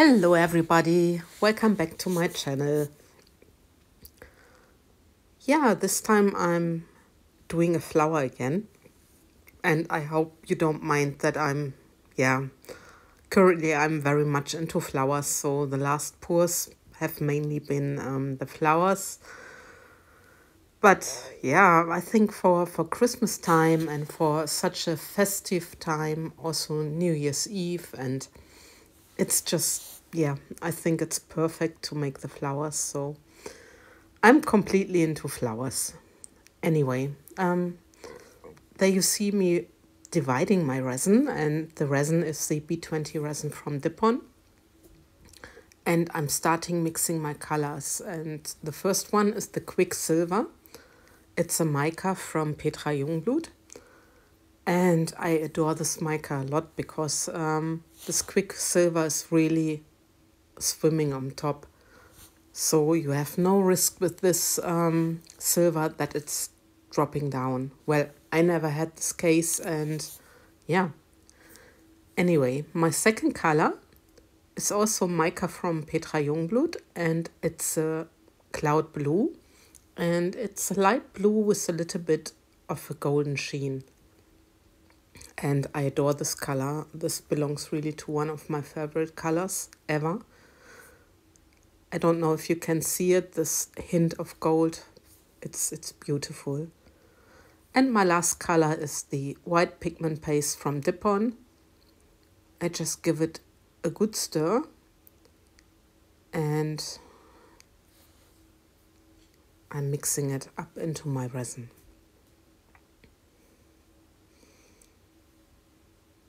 Hello everybody, welcome back to my channel. Yeah, this time I'm doing a flower again, and I hope you don't mind that currently I'm very much into flowers, so the last pours have mainly been the flowers. But yeah, I think for Christmas time and for such a festive time, also New Year's Eve, and it's just, yeah, I think it's perfect to make the flowers, so I'm completely into flowers. Anyway, there you see me dividing my resin, and the resin is the B20 resin from Dipon. And I'm starting mixing my colors. And the first one is the Quicksilver. It's a mica from Petra Jungblut. And I adore this mica a lot because this Quicksilver is really swimming on top. So you have no risk with this silver that it's dropping down. Well, I never had this case, and yeah. Anyway, my second color is also mica from Petra Jungblut, and it's a cloud blue, and it's a light blue with a little bit of a golden sheen. And I adore this color. This belongs really to one of my favorite colors ever. I don't know if you can see it, this hint of gold. It's beautiful. And my last color is the white pigment paste from Dipon. I just give it a good stir and I'm mixing it up into my resin.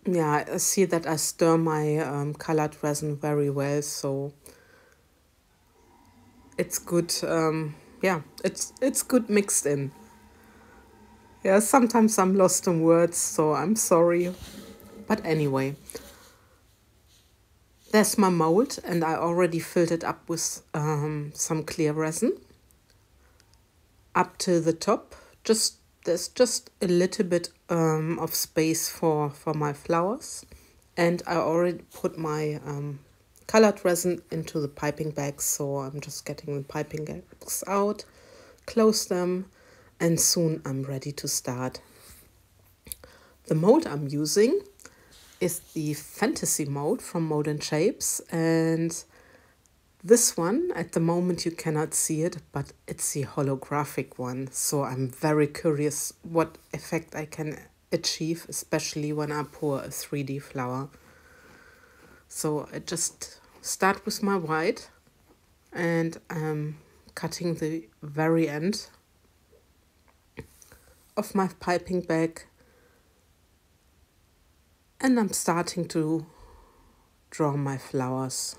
Yeah, I see that I stir my colored resin very well, so it's good. It's good mixed in. Yeah, sometimes I'm lost in words, so I'm sorry. But anyway, there's my mold, and I already filled it up with some clear resin up to the top. There's just a little bit of space for my flowers, and I already put my colored resin into the piping bags, so I'm just getting the piping bags out, close them, and soon I'm ready to start. The mold I'm using is the Fantasy mold from Mold and Shapes, and this one, at the moment you cannot see it, but it's the holographic one, so I'm very curious what effect I can achieve, especially when I pour a 3D flower. So I just start with my white, and I'm cutting the very end of my piping bag, and I'm starting to draw my flowers.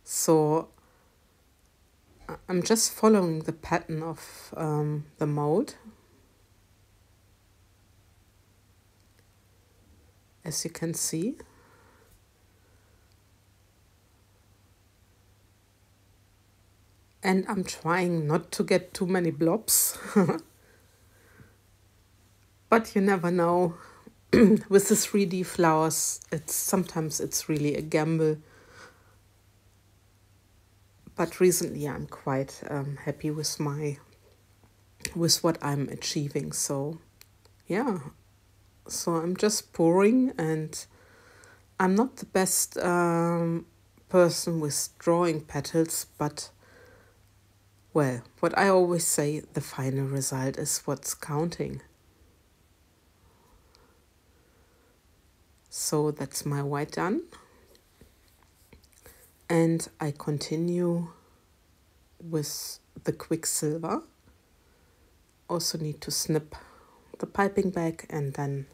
So I'm just following the pattern of the mold. As you can see. And I'm trying not to get too many blobs. But you never know. With the 3D flowers, sometimes it's really a gamble. But recently I'm quite happy with what I'm achieving. So yeah. So I'm just pouring, and I'm not the best person with drawing petals, but well, what I always say, the final result is what's counting. So that's my white done. And I continue with the Quicksilver. Also need to snip the piping bag, and then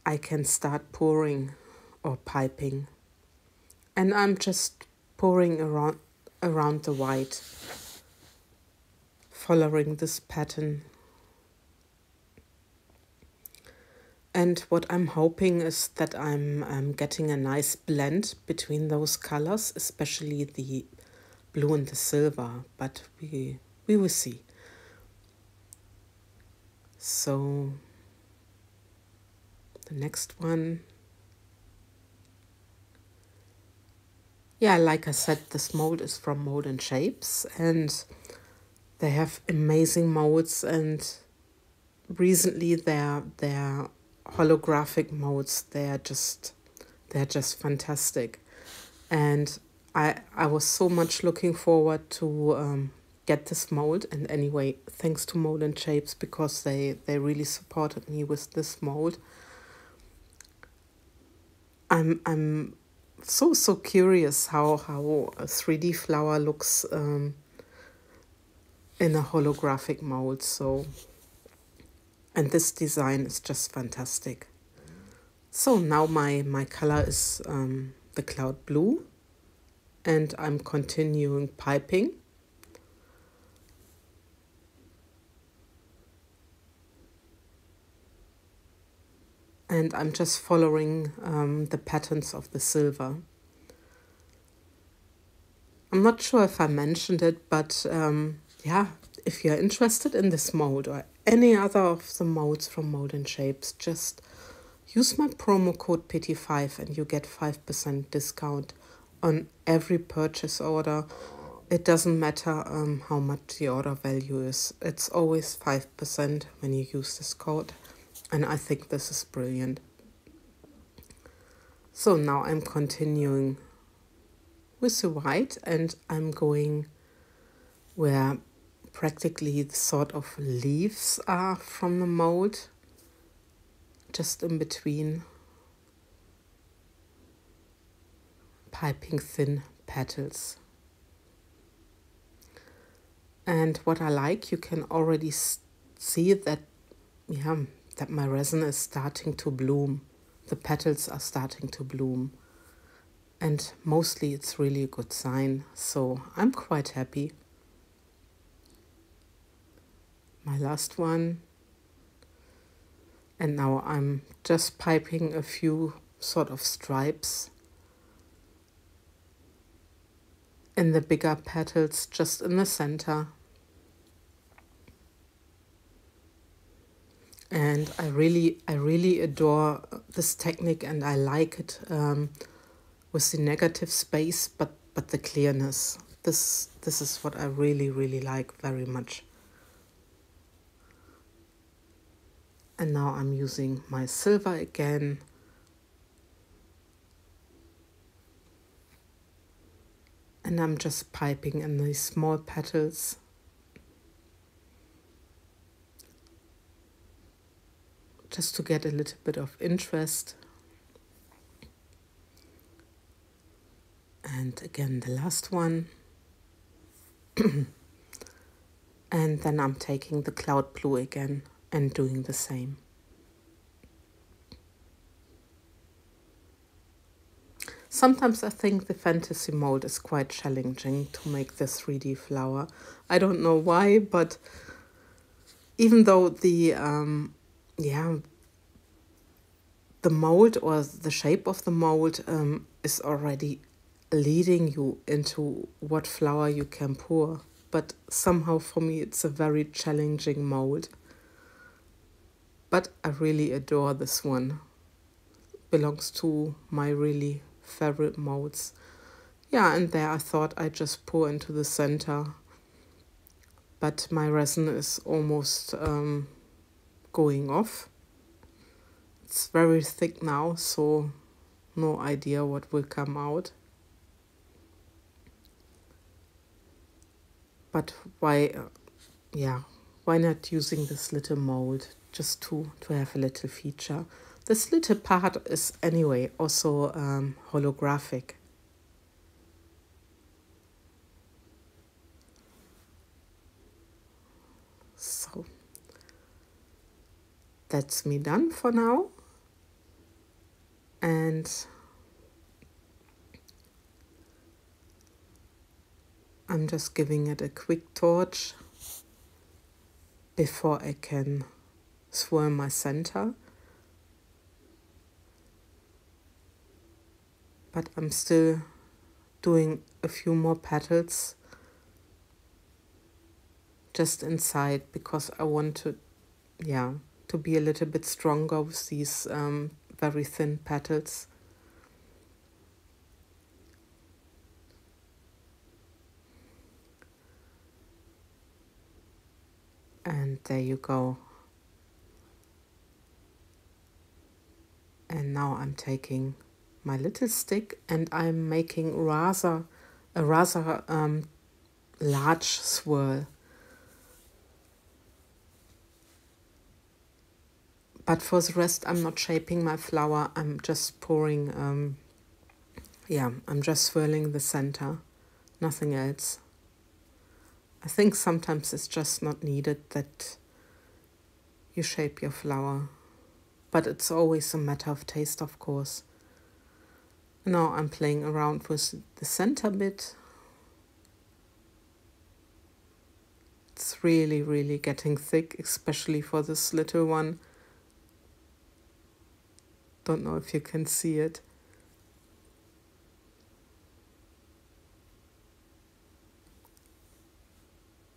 I can start pouring or piping. And I'm just pouring around the white, following this pattern. And what I'm hoping is that I'm getting a nice blend between those colors, especially the blue and the silver, but we will see. So the next one, Yeah, like I said, this mold is from Mold and Shapes, and they have amazing molds, and recently their holographic molds, they're just fantastic. And I was so much looking forward to get this mold. And anyway, thanks to Mold and Shapes, because they really supported me with this mold. I'm so curious how a 3D flower looks in a holographic mold. So, and this design is just fantastic. So now my color is the cloud blue, and I'm continuing piping. And I'm just following the patterns of the silver. I'm not sure if I mentioned it, but yeah, if you're interested in this mold or any other of the molds from Mold and Shapes, just use my promo code PT5 and you get 5% discount on every purchase order. It doesn't matter how much the order value is. It's always 5% when you use this code. And I think this is brilliant. So now I'm continuing with the white, and I'm going where practically the sort of leaves are from the mold, just in between, piping thin petals. And what I like, you can already see that, yeah, that my resin is starting to bloom. The petals are starting to bloom. And mostly it's really a good sign. So I'm quite happy. My last one. And now I'm just piping a few sort of stripes in the bigger petals, just in the center. And I really adore this technique, and I like it with the negative space, but the clearness. This is what I really like very much. And now I'm using my silver again. And I'm just piping in these small petals. Just to get a little bit of interest. And again, the last one. And then I'm taking the cloud blue again and doing the same. Sometimes I think the fantasy mold is quite challenging to make the 3D flower. I don't know why, but even though the mold or the shape of the mold is already leading you into what flower you can pour, but somehow for me it's a very challenging mold. But I really adore this one. Belongs to my really favorite molds. Yeah, and there I thought I'd just pour into the center, but my resin is almost going off. It's very thick now, so no idea what will come out. But why not using this little mold just to have a little feature? This little part is anyway also holographic. So that's me done for now. And I'm just giving it a quick torch before I can swirl my center. But I'm still doing a few more petals just inside, because I want to be a little bit stronger with these very thin petals. there you go. And now I'm taking my little stick and I'm making a rather large swirl. But for the rest, I'm not shaping my flower. I'm just pouring, I'm just swirling the center, nothing else. I think sometimes it's just not needed that you shape your flower. But it's always a matter of taste, of course. Now I'm playing around with the center bit. It's really, really getting thick, especially for this little one. Don't know if you can see it.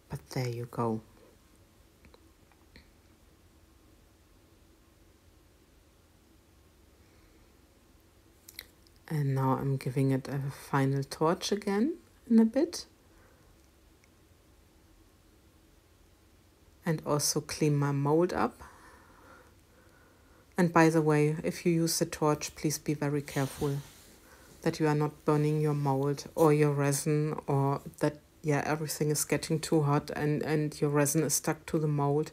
But there you go. And now I'm giving it a final torch again in a bit. And also clean my mold up. And by the way, if you use the torch, please be very careful that you are not burning your mold or your resin, or that, everything is getting too hot and your resin is stuck to the mold.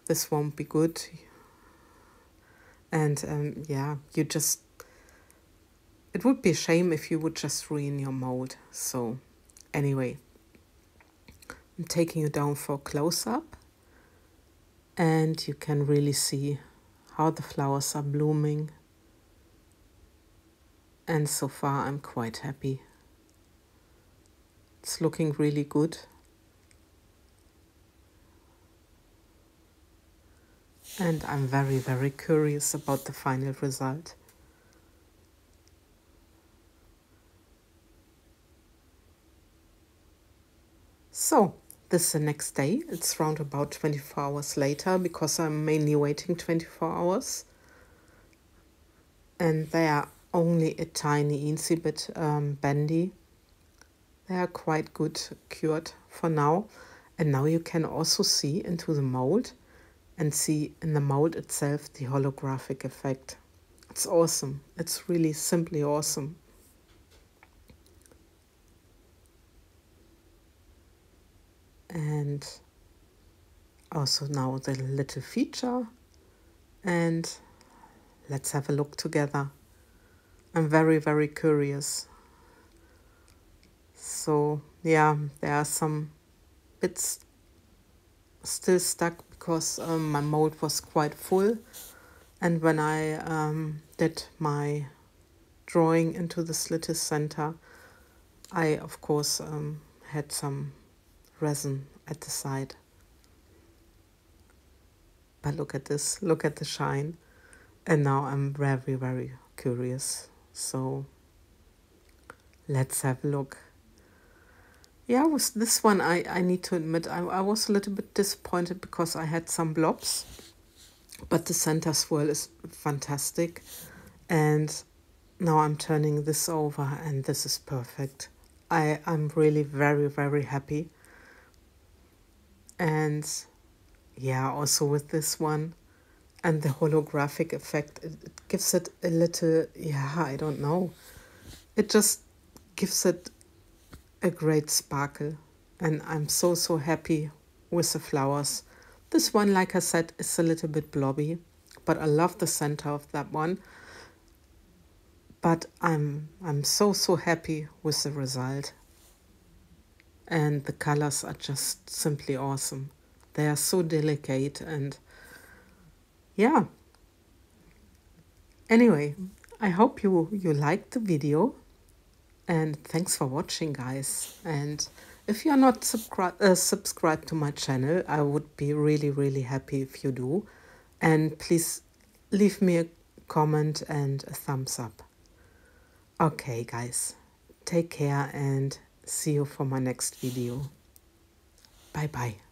This won't be good. And it would be a shame if you would just ruin your mold. So anyway, I'm taking you down for a close-up. And you can really see how the flowers are blooming. And so far I'm quite happy. It's looking really good. And I'm very, very curious about the final result. So, this is the next day. It's round about 24 hours later, because I'm mainly waiting 24 hours. And they are only a tiny teensy bit bendy. They are quite good cured for now. And now you can also see into the mold and see in the mold itself the holographic effect. It's awesome. It's really simply awesome. And also now the little feature. And let's have a look together. I'm very, very curious. So yeah, there are some bits still stuck because my mold was quite full. And when I did my drawing into this little center, I of course had some resin at the side. But look at this, look at the shine. And now I'm very, very curious. So let's have a look. Yeah, with this one, I need to admit, I was a little bit disappointed because I had some blobs. But the center swirl is fantastic. And now I'm turning this over and this is perfect. I'm really very, very happy. And yeah, also with this one and the holographic effect, it gives it a little, I don't know. It just gives it a great sparkle. And I'm so, so happy with the flowers. This one, like I said, is a little bit blobby, but I love the center of that one. But I'm so, so happy with the result. And the colors are just simply awesome. They are so delicate and yeah. Anyway, I hope you liked the video. And thanks for watching, guys. And if you're not subscribed to my channel, I would be really, really happy if you do. And please leave me a comment and a thumbs up. Okay, guys. Take care and see you for my next video. Bye-bye.